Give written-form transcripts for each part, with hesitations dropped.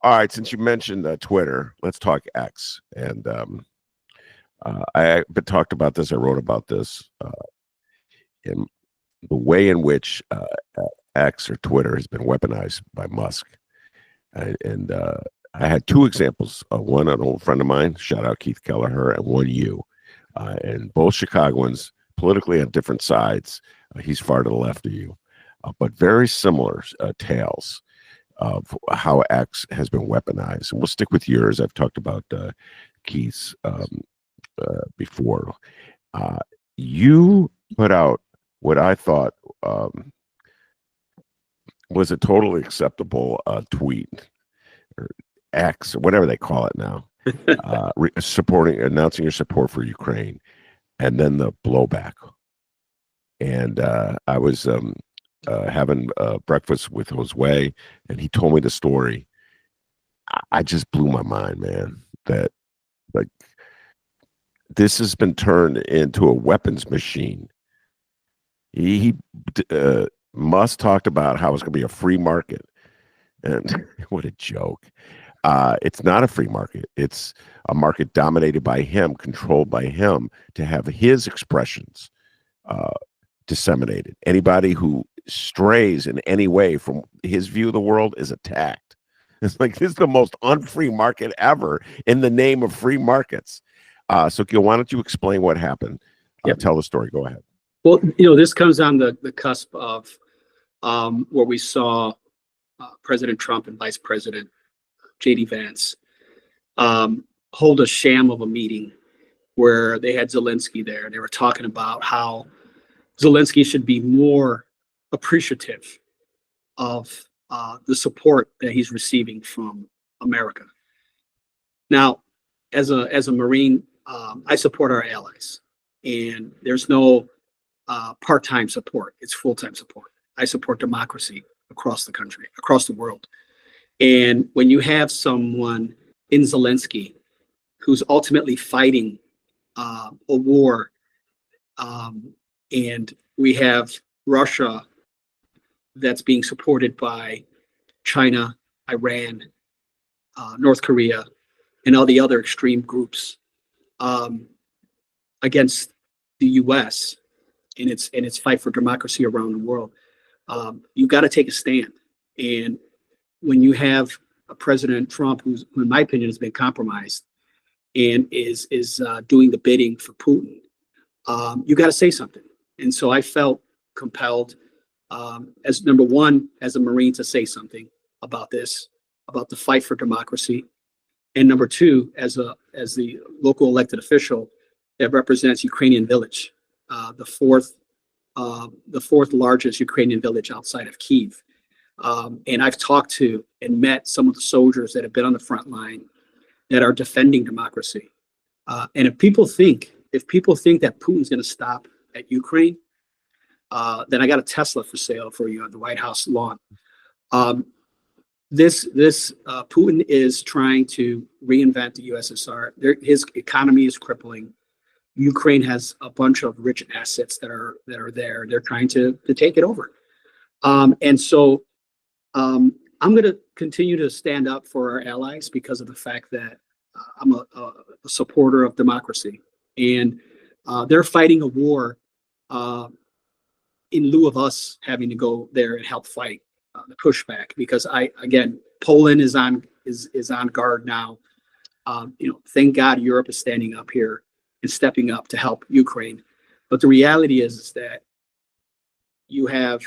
All right, since you mentioned Twitter, let's talk X. And I talked about this. I wrote about this in the way in which X or Twitter has been weaponized by Musk. And I had two examples. One, an old friend of mine, shout out Keith Kelleher, and one you. And both Chicagoans, politically on different sides. He's far to the left of you, but very similar tales of how X has been weaponized. And we'll stick with yours. I've talked about Keith's before. You put out what I thought was a totally acceptable tweet, or X, or whatever they call it now, announcing your support for Ukraine, and then the blowback. And I was having breakfast with Josue, and he told me the story. I just blew my mind, man, that like this has been turned into a weapons machine. Musk talked about how it's going to be a free market, and what a joke. It's not a free market. It's a market dominated by him, controlled by him, to have his expressions disseminated. Anybody who strays in any way from his view of the world is attacked. It's like, this is the most unfree market ever in the name of free markets. So Gil, why don't you explain what happened? Yep. Tell the story. Go ahead. Well, this comes on the cusp of where we saw President Trump and Vice President J.D. Vance hold a sham of a meeting where they had Zelensky there. They were talking about how Zelensky should be more appreciative of the support that he's receiving from America. Now, as a Marine, I support our allies, and there's no part-time support. It's full-time support. I support democracy across the country, across the world. And when you have someone in Zelensky who's ultimately fighting a war, and we have Russia that's being supported by China, Iran, North Korea, and all the other extreme groups against the U.S. in its fight for democracy around the world, you've got to take a stand. And when you have a President Trump who, in my opinion, has been compromised and is doing the bidding for Putin, you got to say something. And so I felt compelled, as number one, as a Marine, to say something about this, about the fight for democracy, and number two, as the local elected official that represents Ukrainian Village, the fourth largest Ukrainian village outside of Kyiv. And I've talked to and met some of the soldiers that have been on the front line that are defending democracy. And if people think that Putin's going to stop at Ukraine, then I got a Tesla for sale for you on the White House lawn. This Putin is trying to reinvent the USSR. His economy is crippling. Ukraine has a bunch of rich assets that are there. They're trying to take it over. And so I'm going to continue to stand up for our allies because of the fact that I'm a supporter of democracy. And they're fighting a war in lieu of us having to go there and help fight the pushback. Because Poland is on guard now. Thank God Europe is standing up here and stepping up to help Ukraine. But the reality is that you have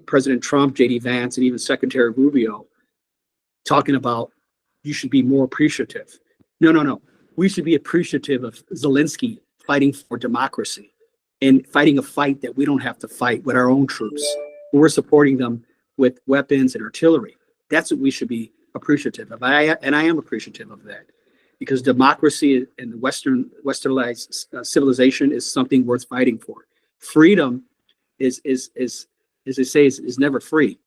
President Trump, J.D. Vance, and even Secretary Rubio talking about you should be more appreciative. No. We should be appreciative of Zelensky fighting for democracy and fighting a fight that we don't have to fight with our own troops. We're supporting them with weapons and artillery. That's what we should be appreciative of. I am appreciative of that, because democracy and the westernized civilization is something worth fighting for. Freedom is as they say, is never free.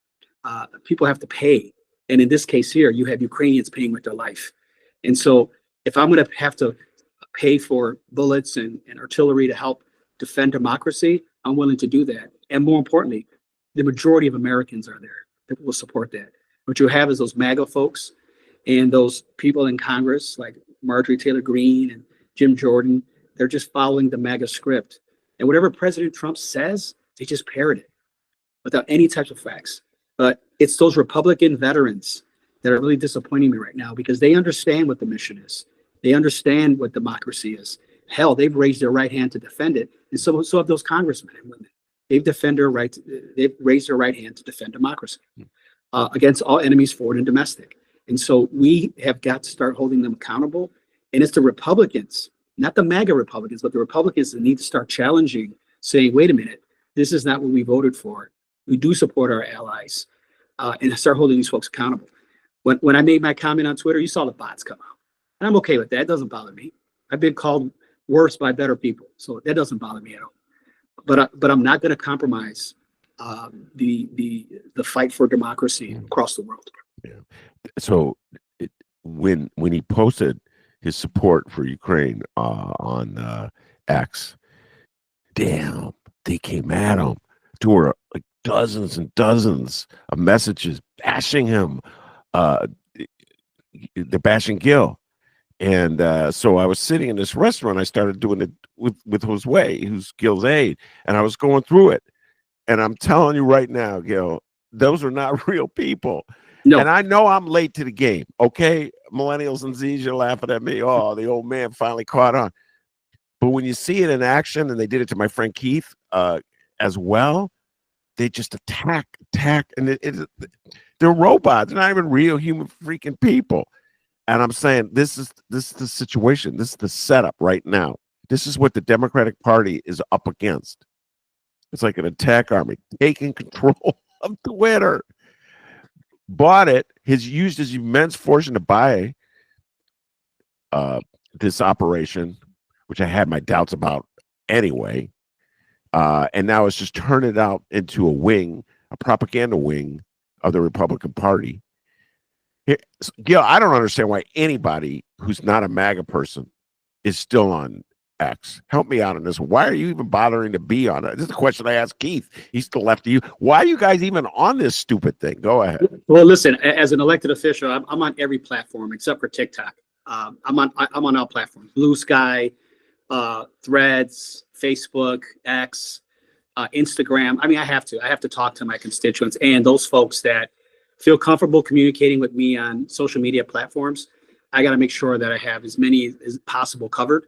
People have to pay. And in this case here, you have Ukrainians paying with their life. And so if I'm going to have to pay for bullets and artillery to help defend democracy, I'm willing to do that. And more importantly, the majority of Americans are there that will support that. What you have is those MAGA folks and those people in Congress like Marjorie Taylor Greene and Jim Jordan. They're just following the MAGA script. And whatever President Trump says, they just parrot it without any types of facts. But it's those Republican veterans that are really disappointing me right now because they understand what the mission is. They understand what democracy is. Hell, they've raised their right hand to defend it. And so have those congressmen and women. They've raised their right hand to defend democracy against all enemies, foreign and domestic. And so we have got to start holding them accountable. And it's the Republicans, not the MAGA Republicans, but the Republicans that need to start challenging, saying, wait a minute, this is not what we voted for. We do support our allies and start holding these folks accountable. When I made my comment on Twitter, you saw the bots come out. And I'm okay with that. It doesn't bother me. I've been called worse by better people. So that doesn't bother me at all. But I'm not going to compromise the fight for democracy across the world. Yeah. So when he posted his support for Ukraine on X, damn, they came at him. There were like dozens and dozens of messages bashing him. They're bashing Gil. And so I was sitting in this restaurant. I started doing it with Josue, who's Gil's aide, and I was going through it. And I'm telling you right now, Gil, those are not real people. No. And I know I'm late to the game. Okay, millennials and Z's, you're laughing at me. Oh, the old man finally caught on. But when you see it in action, and they did it to my friend Keith as well, they just attack, and they're robots. They're not even real human freaking people. And I'm saying this is the situation. This is the setup right now. This is what the Democratic Party is up against. It's like an attack army taking control of Twitter. Bought it. Has used his immense fortune to buy this operation, which I had my doubts about anyway. And now it's just turned it out into a propaganda wing of the Republican Party. Gil, I don't understand why anybody who's not a MAGA person is still on X. Help me out on this. Why are you even bothering to be on it? This is the question I asked Keith. He's still left to you. Why are you guys even on this stupid thing? Go ahead. Well, listen, as an elected official, I'm on every platform except for TikTok. I'm on all platforms: Blue Sky, Threads, Facebook, X, Instagram. I mean, I have to talk to my constituents and those folks that feel comfortable communicating with me on social media platforms. I got to make sure that I have as many as possible covered.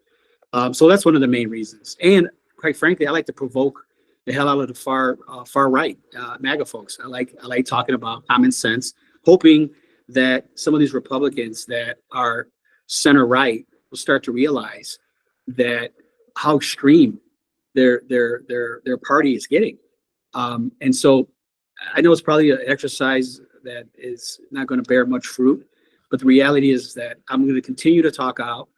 So that's one of the main reasons. And quite frankly, I like to provoke the hell out of the far right MAGA folks. I like talking about common sense, hoping that some of these Republicans that are center right will start to realize that how extreme their party is getting. And so I know it's probably an exercise that is not going to bear much fruit, but the reality is that I'm going to continue to talk about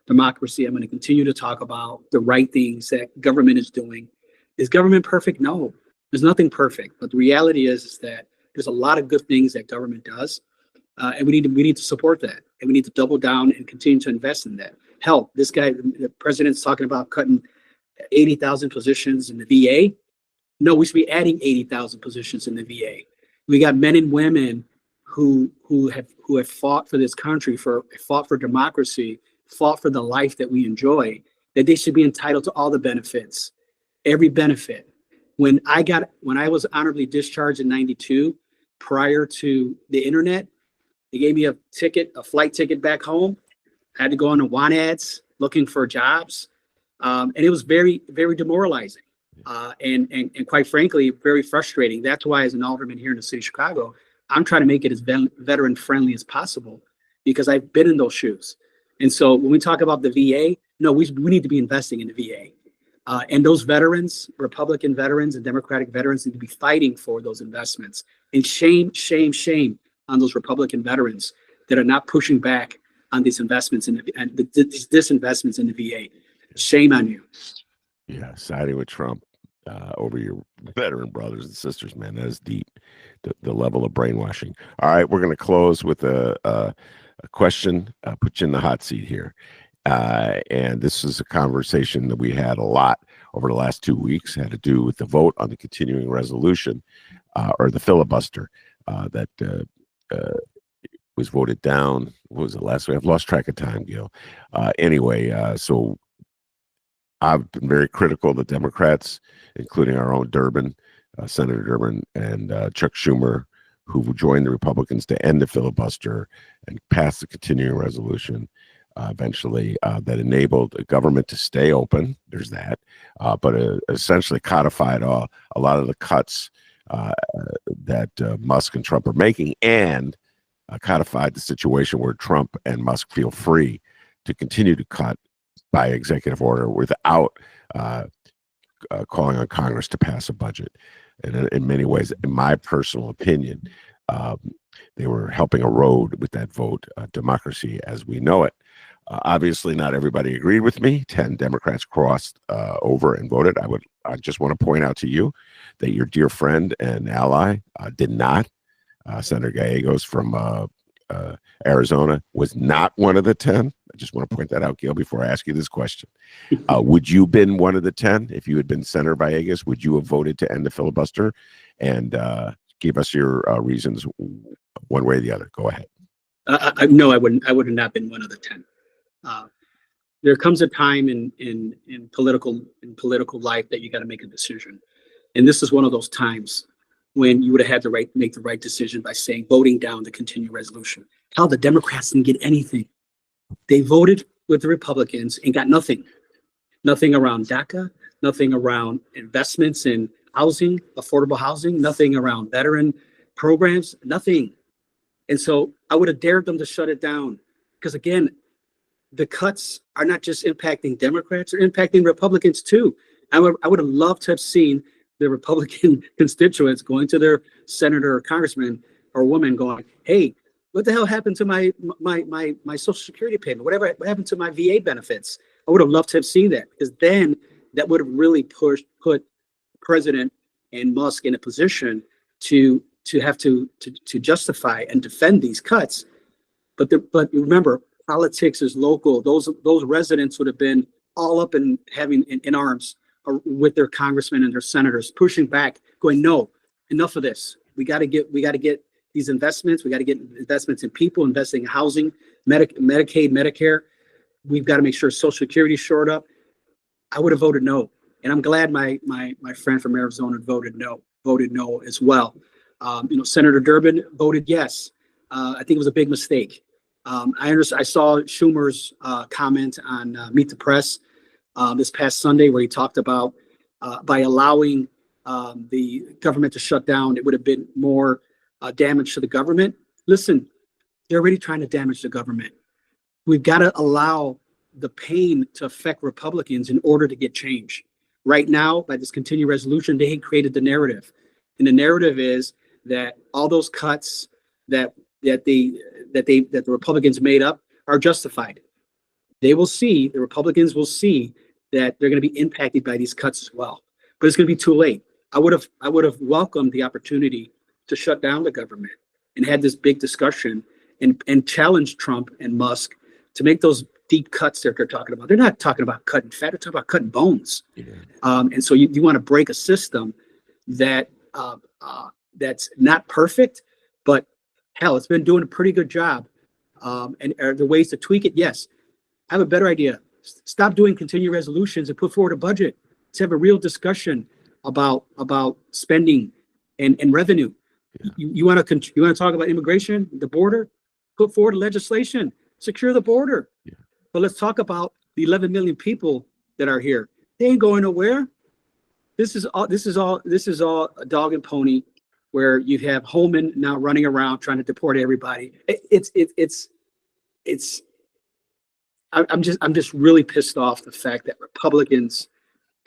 democracy. I'm going to continue to talk about the right things that government is doing. Is government perfect? No, there's nothing perfect. But the reality is that there's a lot of good things that government does, and we need to support that, and we need to double down and continue to invest in that. Hell, this guy, the president's talking about cutting 80,000 positions in the VA. No, we should be adding 80,000 positions in the VA. We got men and women who have fought for this country, fought for democracy, fought for the life that we enjoy, that they should be entitled to all the benefits, every benefit. When I was honorably discharged in '92, prior to the internet, they gave me a flight ticket back home. I had to go on the want ads looking for jobs. And it was very, very demoralizing. And quite frankly, very frustrating. That's why, as an alderman here in the city of Chicago, I'm trying to make it as veteran friendly as possible because I've been in those shoes. And so when we talk about the VA, no, we need to be investing in the VA. And those veterans, Republican veterans and Democratic veterans, need to be fighting for those investments. And shame, shame, shame on those Republican veterans that are not pushing back on these investments these disinvestments in the VA. Shame on you. Yeah, siding with Trump over your veteran brothers and sisters, man. That is deep, the level of brainwashing. All right, we're going to close with a question, put you in the hot seat here. And this is a conversation that we had a lot over the last 2 weeks, had to do with the vote on the continuing resolution or the filibuster. that was voted down. What was it last week? I've lost track of time, Gil. Anyway, so I've been very critical of the Democrats, including our own Durbin, Senator Durbin, and Chuck Schumer, who joined the Republicans to end the filibuster and pass the continuing resolution eventually that enabled the government to stay open. There's that, but essentially codified a lot of the cuts that Musk and Trump are making, and codified the situation where Trump and Musk feel free to continue to cut by executive order without calling on Congress to pass a budget. And in many ways, in my personal opinion, they were helping erode with that vote democracy as we know it. Obviously, not everybody agreed with me. 10 Democrats crossed over and voted. I just want to point out to you that your dear friend and ally did not. Senator Gallegos from Arizona was not one of the 10. I just want to point that out, Gil, before I ask you this question. Would you have been one of the 10 if you had been Senator Gallegos? Would you have voted to end the filibuster? And give us your reasons one way or the other. Go ahead. No, I wouldn't. I would have not been one of the 10. There comes a time in political life that you got to make a decision, and this is one of those times when you would have had to make the right decision by saying voting down the continuing resolution. How the Democrats didn't get anything. They voted with the Republicans and got nothing. Nothing around DACA, nothing around investments in housing, affordable housing, nothing around veteran programs, nothing. And so I would have dared them to shut it down. Because again, the cuts are not just impacting Democrats, they're impacting Republicans too. I would have loved to have seen the Republican constituents going to their senator or congressman or woman going, hey, what the hell happened to my Social Security payment? What happened to my VA benefits? I would have loved to have seen that, because then that would have really put President and Musk in a position to have to justify and defend these cuts. But remember, politics is local. Those residents would have been all up and having in arms with their congressmen and their senators, pushing back, going, no, enough of this. We got to get these investments. We got to get investments in people, investing in housing, Medicaid, Medicare. We've got to make sure Social Security is shored up. I would have voted no, and I'm glad my friend from Arizona voted no as well. Senator Durbin voted yes. I think it was a big mistake. I saw Schumer's comment on Meet the Press this past Sunday, where he talked about by allowing the government to shut down, it would have been more damage to the government. Listen, they're already trying to damage the government. We've got to allow the pain to affect Republicans in order to get change. Right now, by this continuing resolution, they created the narrative. And the narrative is that all those cuts that the Republicans made up are justified. The Republicans will see that they're going to be impacted by these cuts as well. But it's going to be too late. I would have welcomed the opportunity to shut down the government and had this big discussion and challenged Trump and Musk to make those deep cuts that they're talking about. They're not talking about cutting fat, they're talking about cutting bones. Yeah. And so you want to break a system that that's not perfect, but hell, it's been doing a pretty good job. And are there ways to tweak it? Yes. I have a better idea. Stop doing continuing resolutions and put forward a budget. Let's have a real discussion about spending and revenue. Yeah. You want to talk about immigration, the border? Put forward legislation, secure the border. Yeah. But let's talk about the 11 million people that are here. They ain't going nowhere. This is all a dog and pony, where you have Holman now running around trying to deport everybody. I'm just really pissed off the fact that Republicans,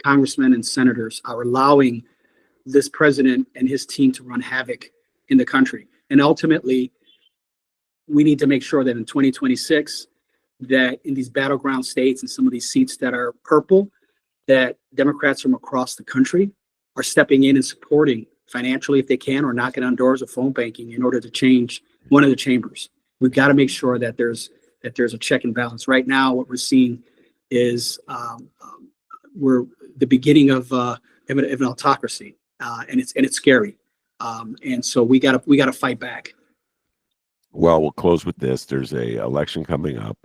congressmen and senators are allowing this president and his team to run havoc in the country. And ultimately, we need to make sure that in 2026, that in these battleground states and some of these seats that are purple, that Democrats from across the country are stepping in and supporting financially if they can, or knocking on doors of phone banking in order to change one of the chambers. We've got to make sure that there's a check and balance. Right now, what we're seeing is we're the beginning of an autocracy, and it's scary. And so we gotta fight back. Well, we'll close with this. There's a election coming up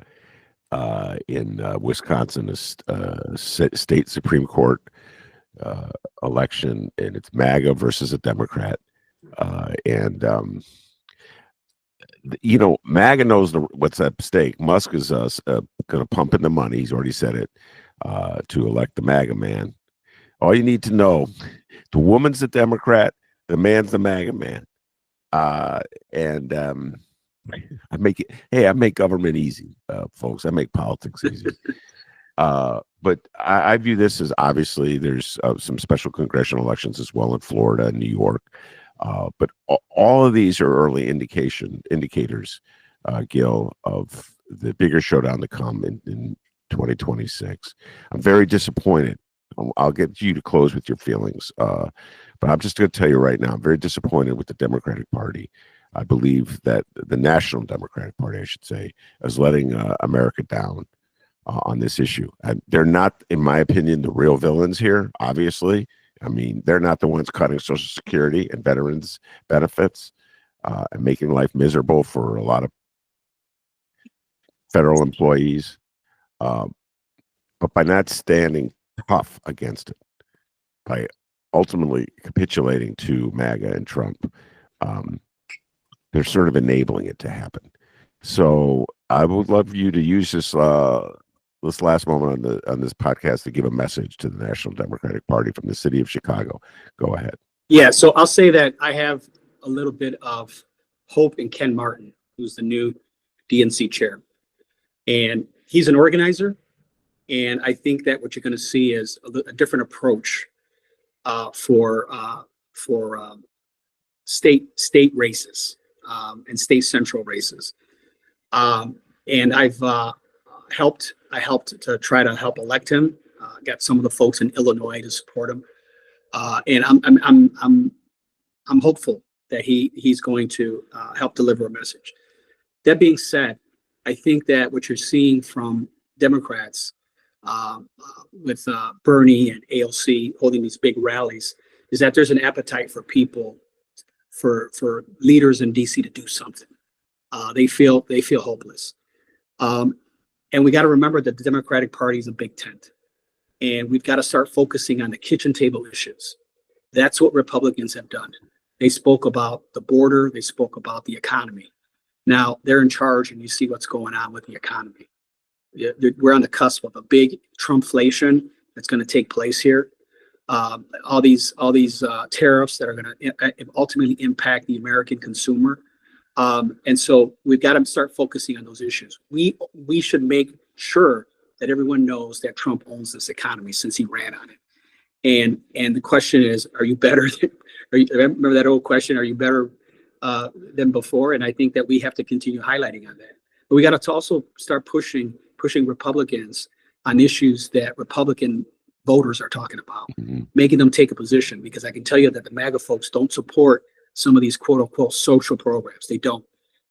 in Wisconsin, state Supreme Court election, and it's MAGA versus a Democrat. And MAGA knows what's at stake. Musk is going to pump in the money. He's already said it to elect the MAGA man. All you need to know: the woman's the Democrat, the man's the MAGA man. And I make it. Hey, I make government easy, folks. I make politics easy. But I view this as, obviously there's some special congressional elections as well in Florida and New York. But all of these are early indicators, Gil, of the bigger showdown to come in 2026. I'm very disappointed. I'll get you to close with your feelings. But I'm just going to tell you right now, I'm very disappointed with the Democratic Party. I believe that the National Democratic Party, I should say, is letting America down on this issue. They're not, in my opinion, the real villains here, obviously. I mean, they're not the ones cutting Social Security and veterans benefits and making life miserable for a lot of federal employees. But by not standing tough against it, by ultimately capitulating to MAGA and Trump, they're sort of enabling it to happen. So I would love you to use this last moment on this podcast to give a message to the National Democratic Party from the city of Chicago. Go ahead. Yeah, so I'll say that I have a little bit of hope in Ken Martin, who's the new DNC chair. And he's an organizer. And I think that what you're going to see is a different approach for state races and state central races. And I've helped to try to help elect him. Got some of the folks in Illinois to support him, and I'm hopeful that he's going to help deliver a message. That being said, I think that what you're seeing from Democrats with Bernie and AOC holding these big rallies is that there's an appetite for people, for leaders in DC to do something. They feel hopeless. And we got to remember that the Democratic Party is a big tent, and we've got to start focusing on the kitchen table issues. That's what Republicans have done. They spoke about the border. They spoke about the economy. Now they're in charge, and you see what's going on with the economy. We're on the cusp of a big Trumpflation that's going to take place here. All these tariffs that are going to ultimately impact the American consumer. And so we've got to start focusing on those issues. We should make sure that everyone knows that Trump owns this economy since he ran on it. And the question is, are you better remember that old question, are you better than before? And I think that we have to continue highlighting on that. But we got to also start pushing Republicans on issues that Republican voters are talking about, making them take a position, because I can tell you that the MAGA folks don't support some of these quote unquote social programs. They don't.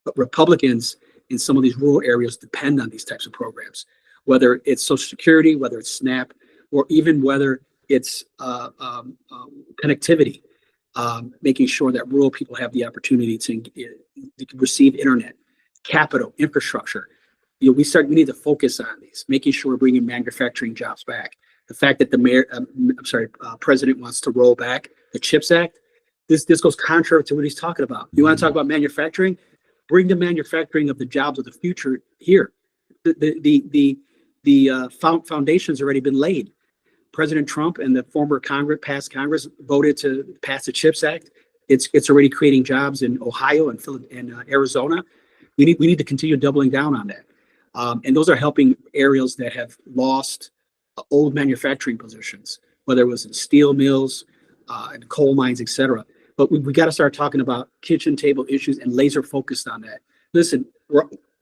But Republicans in some of these rural areas depend on these types of programs, whether it's Social Security, whether it's SNAP, or even whether it's connectivity, making sure that rural people have the opportunity to receive internet, capital, infrastructure. We need to focus on these, making sure we're bringing manufacturing jobs back. The fact that the president wants to roll back the CHIPS Act, this goes contrary to what he's talking about. You want to talk about manufacturing? Bring the manufacturing of the jobs of the future here. The foundation's already been laid. President Trump and the former Congress voted to pass the CHIPS Act. It's already creating jobs in Ohio and Arizona. We need to continue doubling down on that. And those are helping areas that have lost old manufacturing positions, whether it was in steel mills and coal mines, et cetera. But we got to start talking about kitchen table issues and laser focused on that. Listen,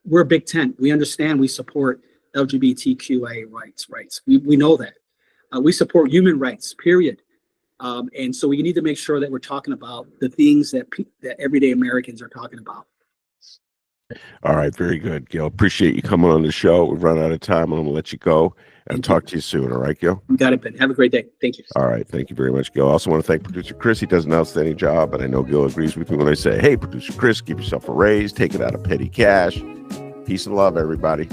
we're a big tent. We understand, we support LGBTQIA rights. We know that. We support human rights, period. And so we need to make sure that we're talking about the things that everyday Americans are talking about. All right, very good, Gil. Appreciate you coming on the show. We've run out of time. I'm going to let you go and Thank you. talk to you soon. All right, Gil? You got it, Ben. Have a great day. Thank you. All right. Thank you very much, Gil. I also want to thank producer Chris. He does an outstanding job, and I know Gil agrees with me when I say, hey, producer Chris, give yourself a raise, take it out of petty cash. Peace and love, everybody.